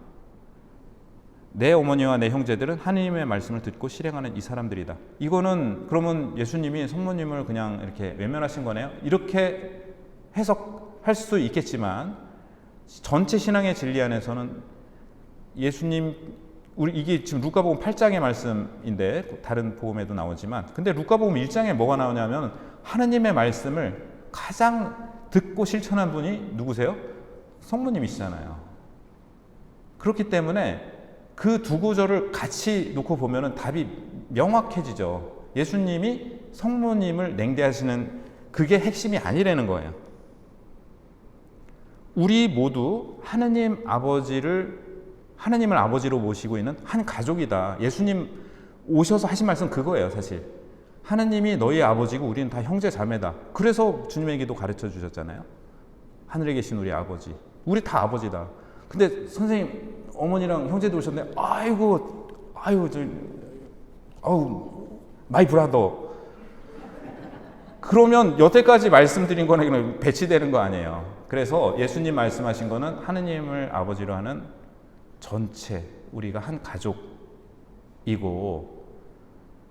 내 어머니와 내 형제들은 하나님의 말씀을 듣고 실행하는 이 사람들이다. 이거는 그러면 예수님이 성모님을 그냥 이렇게 외면하신 거네요. 이렇게 해석할 수 있겠지만 전체 신앙의 진리 안에서는 예수님 이게 지금 루카복음 8장의 말씀인데 다른 복음에도 나오지만 근데 루카복음 1장에 뭐가 나오냐면 하느님의 말씀을 가장 듣고 실천한 분이 누구세요? 성모님이시잖아요. 그렇기 때문에 그 두 구절을 같이 놓고 보면 답이 명확해지죠. 예수님이 성모님을 냉대하시는 그게 핵심이 아니라는 거예요. 우리 모두 하느님을 아버지로 모시고 있는 한 가족이다. 예수님 오셔서 하신 말씀 그거예요, 사실. 하느님이 너희 아버지고 우리는 다 형제 자매다. 그래서 주님에게도 가르쳐 주셨잖아요. 하늘에 계신 우리 아버지. 우리 다 아버지다. 근데 선생님 어머니랑 형제도 오셨네. 마이 브라더. 그러면 여태까지 말씀드린 거는 그냥 배치되는 거 아니에요. 그래서 예수님 말씀하신 거는 하느님을 아버지로 하는 전체 우리가 한 가족이고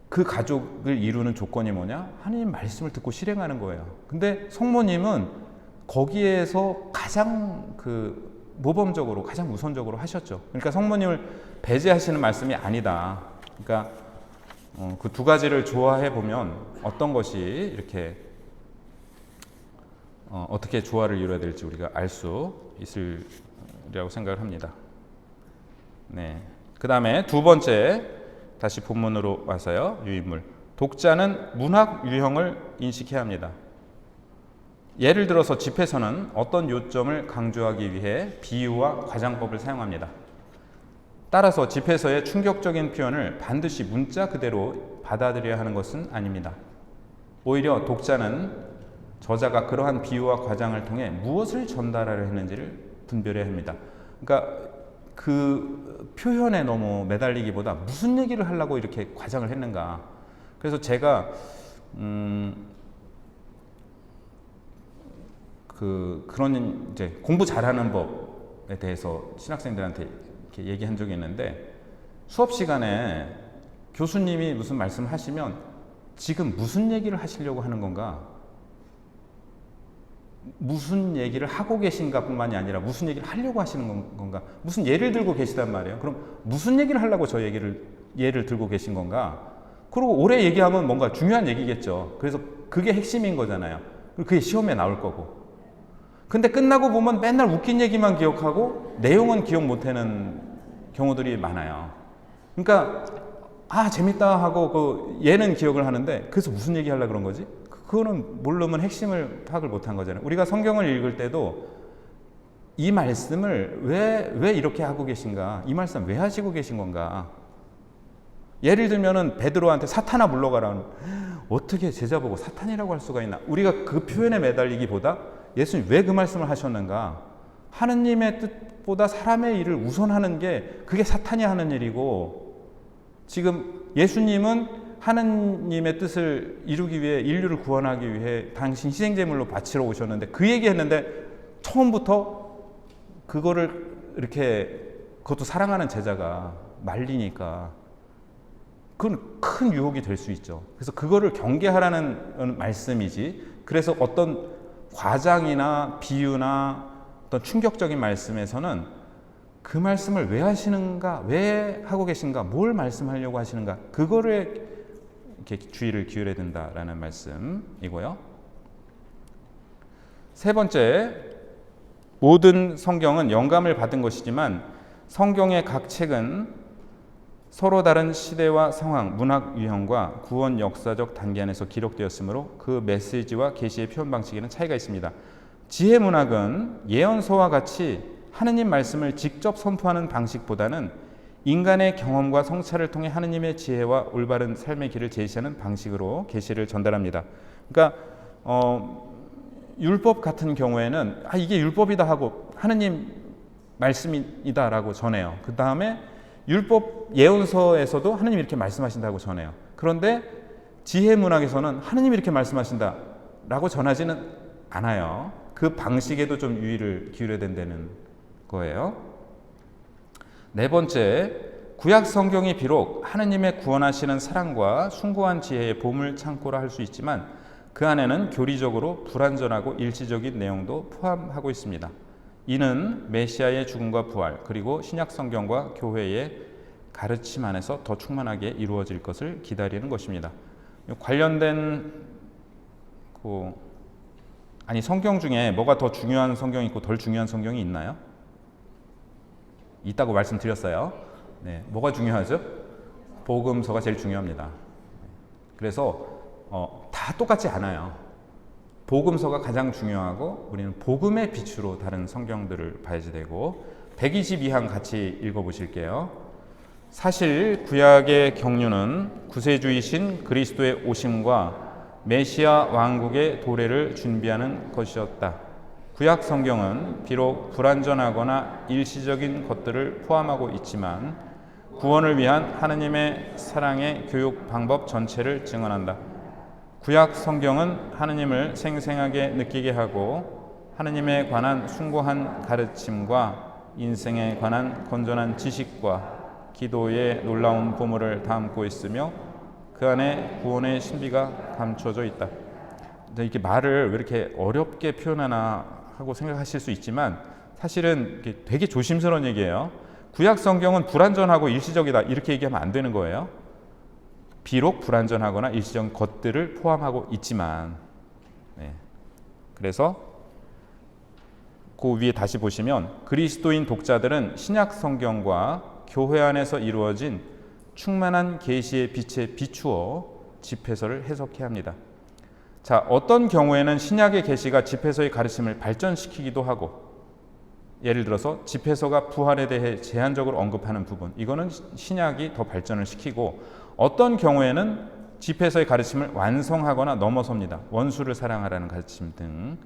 그 가족을 이루는 조건이 뭐냐? 하느님 말씀을 듣고 실행하는 거예요. 근데 성모님은 거기에서 가장 모범적으로 가장 우선적으로 하셨죠. 그러니까 성모님을 배제하시는 말씀이 아니다. 그러니까 그 두 가지를 조화해 보면 어떤 것이 이렇게 어떻게 조화를 이루어야 될지 우리가 알 수 있으리라고 생각을 합니다. 네. 그 다음에 두 번째 다시 본문으로 와서요. 유인물. 독자는 문학 유형을 인식해야 합니다. 예를 들어서 집에서는 어떤 요점을 강조하기 위해 비유와 과장법을 사용합니다. 따라서 집에서의 충격적인 표현을 반드시 문자 그대로 받아들여야 하는 것은 아닙니다. 오히려 독자는 저자가 그러한 비유와 과장을 통해 무엇을 전달하려 했는지를 분별해야 합니다. 그러니까 그 표현에 너무 매달리기보다 무슨 얘기를 하려고 이렇게 과장을 했는가. 그래서 제가 그런 이제 공부 잘하는 법에 대해서 신학생들한테 이렇게 얘기한 적이 있는데 수업 시간에 교수님이 무슨 말씀을 하시면 지금 무슨 얘기를 하시려고 하는 건가? 무슨 얘기를 하고 계신가 뿐만이 아니라 무슨 얘기를 하려고 하시는 건가? 무슨 예를 들고 계시단 말이에요. 그럼 무슨 얘기를 하려고 저 예를 들고 계신 건가? 그리고 오래 얘기하면 뭔가 중요한 얘기겠죠. 그래서 그게 핵심인 거잖아요. 그리고 그게 시험에 나올 거고. 근데 끝나고 보면 맨날 웃긴 얘기만 기억하고 내용은 기억 못하는 경우들이 많아요. 그러니까 재밌다 하고 그 얘는 기억을 하는데 그래서 무슨 얘기 하려고 그런 거지? 그거는 모르면 핵심을 파악을 못한 거잖아요. 우리가 성경을 읽을 때도 이 말씀을 왜 이렇게 하고 계신가? 이 말씀 왜 하시고 계신 건가? 예를 들면은 베드로한테 사탄아 물러가라. 어떻게 제자 보고 사탄이라고 할 수가 있나? 우리가 그 표현에 매달리기보다 예수님 왜 그 말씀을 하셨는가? 하느님의 뜻보다 사람의 일을 우선하는 게 그게 사탄이 하는 일이고, 지금 예수님은 하느님의 뜻을 이루기 위해, 인류를 구원하기 위해 당신 희생제물로 바치러 오셨는데 그 얘기했는데 처음부터 그거를 이렇게, 그것도 사랑하는 제자가 말리니까 그건 큰 유혹이 될 수 있죠. 그래서 그거를 경계하라는 말씀이지, 그래서 어떤 과장이나 비유나 어떤 충격적인 말씀에서는 그 말씀을 왜 하시는가, 왜 하고 계신가, 뭘 말씀하려고 하시는가, 그거를 이렇게 주의를 기울여야 된다라는 말씀이고요. 세 번째, 모든 성경은 영감을 받은 것이지만 성경의 각 책은 서로 다른 시대와 상황, 문학 유형과 구원 역사적 단계 안에서 기록되었으므로 그 메시지와 계시의 표현 방식에는 차이가 있습니다. 지혜 문학은 예언서와 같이 하느님 말씀을 직접 선포하는 방식보다는 인간의 경험과 성찰을 통해 하느님의 지혜와 올바른 삶의 길을 제시하는 방식으로 계시를 전달합니다. 그러니까 율법 같은 경우에는 이게 율법이다 하고 하느님 말씀이다라고 전해요. 그 다음에 율법 예언서에서도 하느님 이렇게 말씀하신다고 전해요. 그런데 지혜 문학에서는 하느님 이렇게 말씀하신다라고 전하지는 않아요. 그 방식에도 좀 유의를 기울여야 된다는 거예요. 네 번째, 구약 성경이 비록 하느님의 구원하시는 사랑과 숭고한 지혜의 보물 창고라 할 수 있지만 그 안에는 교리적으로 불완전하고 일시적인 내용도 포함하고 있습니다. 이는 메시아의 죽음과 부활, 그리고 신약 성경과 교회의 가르침 안에서 더 충만하게 이루어질 것을 기다리는 것입니다. 관련된 성경 중에 뭐가 더 중요한 성경이 있고 덜 중요한 성경이 있나요? 있다고 말씀드렸어요. 네, 뭐가 중요하죠? 복음서가 제일 중요합니다. 그래서 다 똑같지 않아요. 복음서가 가장 중요하고 우리는 복음의 빛으로 다른 성경들을 봐야지 되고, 122항 같이 읽어보실게요. 사실 구약의 경륜은 구세주이신 그리스도의 오심과 메시아 왕국의 도래를 준비하는 것이었다. 구약 성경은 비록 불완전하거나 일시적인 것들을 포함하고 있지만 구원을 위한 하느님의 사랑의 교육 방법 전체를 증언한다. 구약 성경은 하느님을 생생하게 느끼게 하고 하느님에 관한 숭고한 가르침과 인생에 관한 건전한 지식과 기도의 놀라운 보물을 담고 있으며 그 안에 구원의 신비가 감춰져 있다. 이렇게 말을 왜 이렇게 어렵게 표현하나 하고 생각하실 수 있지만 사실은 되게 조심스러운 얘기예요. 구약 성경은 불완전하고 일시적이다 이렇게 얘기하면 안 되는 거예요. 비록 불완전하거나 일시적인 것들을 포함하고 있지만, 그래서 그 위에 다시 보시면 그리스도인 독자들은 신약 성경과 교회 안에서 이루어진 충만한 계시의 빛에 비추어 집회서를 해석해야 합니다. 자, 어떤 경우에는 신약의 계시가 집회서의 가르침을 발전시키기도 하고, 예를 들어서 집회서가 부활에 대해 제한적으로 언급하는 부분, 이거는 신약이 더 발전을 시키고, 어떤 경우에는 집회서의 가르침을 완성하거나 넘어섭니다. 원수를 사랑하라는 가르침 등.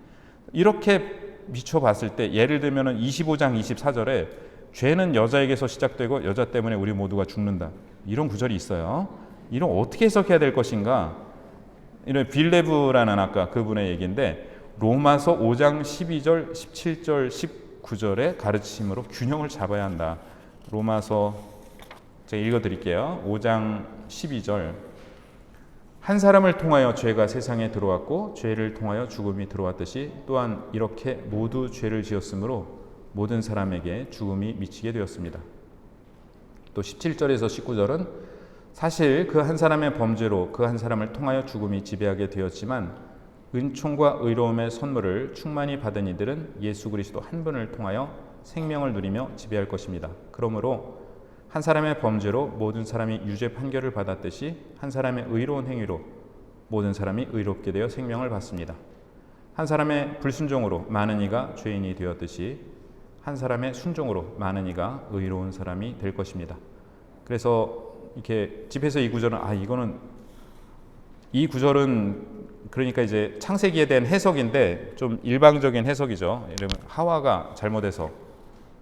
이렇게 비춰봤을 때 예를 들면 25장 24절에 죄는 여자에게서 시작되고 여자 때문에 우리 모두가 죽는다, 이런 구절이 있어요. 이런 어떻게 해석해야 될 것인가? 이런 빌레브라는 아까 그분의 얘기인데 로마서 5장 12절, 17절, 19절의 가르침으로 균형을 잡아야 한다. 로마서 제가 읽어드릴게요. 5장 12절, 한 사람을 통하여 죄가 세상에 들어왔고 죄를 통하여 죽음이 들어왔듯이 또한 이렇게 모두 죄를 지었으므로 모든 사람에게 죽음이 미치게 되었습니다. 또 17절에서 19절은 사실 그 한 사람의 범죄로 그 한 사람을 통하여 죽음이 지배하게 되었지만 은총과 의로움의 선물을 충만히 받은 이들은 예수 그리스도 한 분을 통하여 생명을 누리며 지배할 것입니다. 그러므로 한 사람의 범죄로 모든 사람이 유죄 판결을 받았듯이 한 사람의 의로운 행위로 모든 사람이 의롭게 되어 생명을 받습니다. 한 사람의 불순종으로 많은 이가 죄인이 되었듯이 한 사람의 순종으로 많은 이가 의로운 사람이 될 것입니다. 그래서 이렇게 집에서 이 구절은 이거는 이 구절은 그러니까 이제 창세기에 대한 해석인데 좀 일방적인 해석이죠. 예를 들면 하와가 잘못해서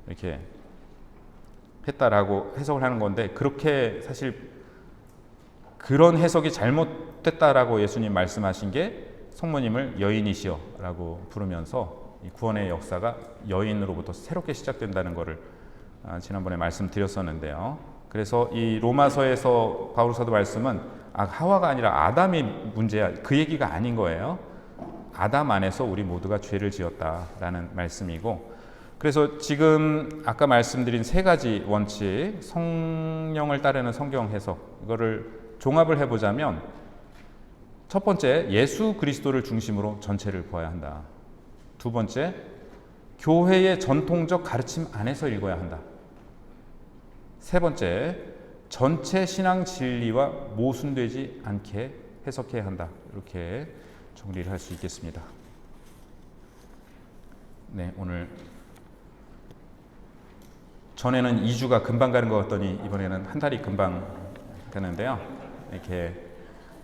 이렇게 했다라고 해석을 하는 건데, 그렇게 사실 그런 해석이 잘못됐다라고 예수님 말씀하신 게 성모님을 여인이시여라고 부르면서 이 구원의 역사가 여인으로부터 새롭게 시작된다는 것을 지난번에 말씀드렸었는데요. 그래서 이 로마서에서 바울 사도 말씀은 하와가 아니라 아담이 문제야, 그 얘기가 아닌 거예요. 아담 안에서 우리 모두가 죄를 지었다라는 말씀이고, 그래서 지금 아까 말씀드린 세 가지 원칙, 성령을 따르는 성경 해석, 이거를 종합을 해보자면, 첫 번째, 예수 그리스도를 중심으로 전체를 보아야 한다. 두 번째, 교회의 전통적 가르침 안에서 읽어야 한다. 세 번째, 전체 신앙 진리와 모순되지 않게 해석해야 한다. 이렇게 정리를 할 수 있겠습니다. 네, 오늘 전에는 2주가 금방 가는 것 같더니 이번에는 한 달이 금방 가는데요. 이렇게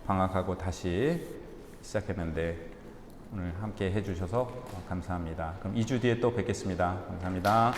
방학하고 다시 시작했는데 오늘 함께 해주셔서 감사합니다. 그럼 2주 뒤에 또 뵙겠습니다. 감사합니다.